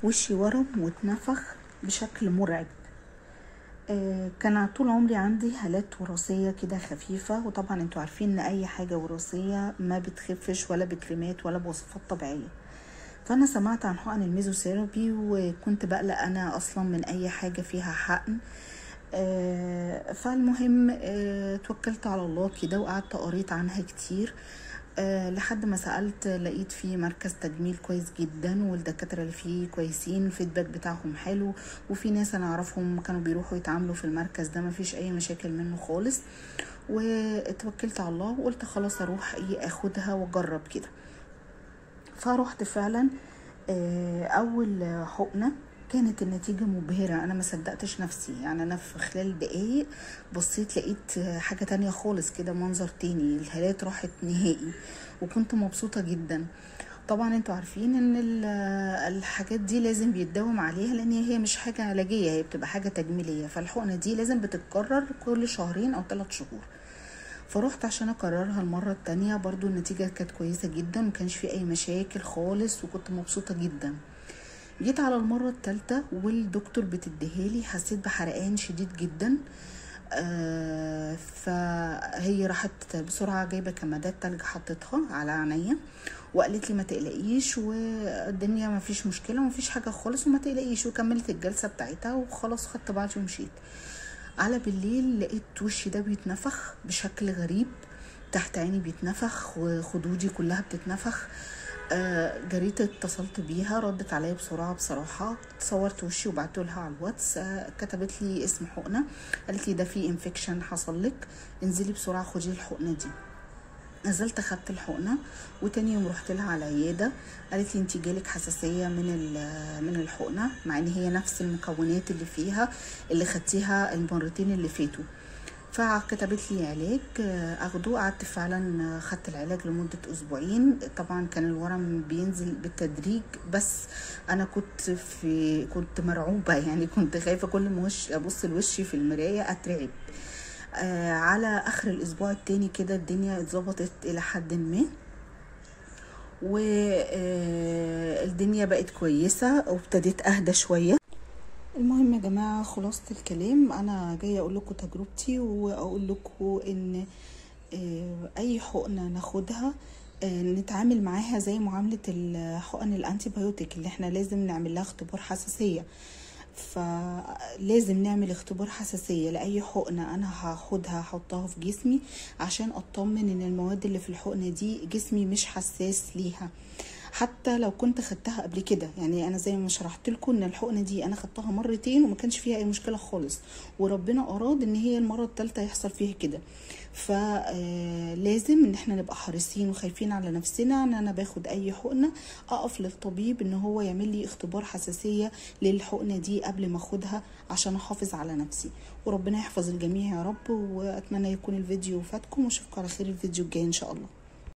وشي ورم واتنفخ بشكل مرعب. كان طول عمري عندي هالات وراثية كده خفيفة، وطبعا انتوا عارفين ان اي حاجة وراثية ما بتخفش ولا بكريمات ولا بوصفات طبيعية. فانا سمعت عن حقن الميزوثيرابي وكنت بقلق انا اصلا من اي حاجة فيها حقن. فالمهم توكلت على الله كده وقعدت قريت عنها كتير. لحد ما سألت لقيت فيه مركز تجميل كويس جدا، والدكاترة اللي فيه كويسين، الفيدباك بتاعهم حلو، وفي ناس انا اعرفهم كانوا بيروحوا يتعاملوا في المركز ده مفيش اي مشاكل منه خالص. واتوكلت على الله وقلت خلاص اروح اخدها واجرب كده. فروحت فعلا. اول حقنة كانت النتيجة مبهرة، انا ما صدقتش نفسي، يعني انا في خلال دقايق بصيت لقيت حاجة تانية خالص كده، منظر تاني، الهالات راحت نهائي وكنت مبسوطة جدا. طبعا انتوا عارفين ان الحاجات دي لازم بيتداوم عليها، لان هي مش حاجة علاجية، هي بتبقى حاجة تجميلية، فالحقنة دي لازم بتتكرر كل شهرين او 3 شهور. فروحت عشان اكررها المرة التانية، برضو النتيجة كانت كويسة جدا، مكانش في اي مشاكل خالص وكنت مبسوطة جدا. جيت على المرة التالتة والدكتور بتديهالي، حسيت بحرقان شديد جدا. فهي راحت بسرعة جايبة كمادات تلج حطتها على عينيا وقالت لي ما تقلقيش والدنيا ما فيش مشكلة وما فيش حاجة خالص وما تقلقيش، وكملت الجلسة بتاعتها وخلاص خدت بعضي ومشيت. على بالليل لقيت وشي ده بيتنفخ بشكل غريب، تحت عيني بيتنفخ وخدودي كلها بتتنفخ. جريت اتصلت بيها، ردت عليا بسرعه بصراحه، صورت وشي وبعته لها على الواتس. كتبت لي اسم حقنه، قالت لي ده في انفكشن حصل لك، انزلي بسرعه خدي الحقنه دي. نزلت خدت الحقنه، وتاني يوم رحت لها على العياده، قالت لي انتي جالك حساسيه من الحقنه، مع ان هي نفس المكونات اللي فيها اللي خدتيها المرتين اللي فاتوا. فكتبت لي علاج اخده، قعدت فعلا خدت العلاج لمدة اسبوعين. طبعا كان الورم بينزل بالتدريج، بس انا كنت مرعوبة، يعني كنت خايفة كل ما ابص لوشي في المراية اترعب. على اخر الاسبوع التاني كده الدنيا اتظبطت الى حد ما، والدنيا بقت كويسة وابتديت اهدى شوية. المهم يا جماعة، خلاصة الكلام انا جاية اقول لكم تجربتي، واقول لكم ان اي حقنة ناخدها نتعامل معاها زي معاملة الحقن الانتي بايوتيك اللي احنا لازم نعمل لها اختبار حساسية. فلازم نعمل اختبار حساسية لأي حقنة أنا هاخدها هحطها في جسمي، عشان أطمن إن المواد اللي في الحقنة دي جسمي مش حساس ليها. حتى لو كنت خدتها قبل كده، يعني انا زي ما شرحت لكم ان الحقنه دي انا خدتها مرتين وما كانش فيها اي مشكله خالص، وربنا اراد ان هي المره الثالثه يحصل فيها كده. فلازم ان احنا نبقى حريصين وخايفين على نفسنا، ان انا باخد اي حقنه اقف للطبيب ان هو يعمل لي اختبار حساسيه للحقنه دي قبل ما اخدها، عشان احافظ على نفسي. وربنا يحفظ الجميع يا رب، واتمنى يكون الفيديو فاتكم، واشوفكم على خير الفيديو الجاي ان شاء الله.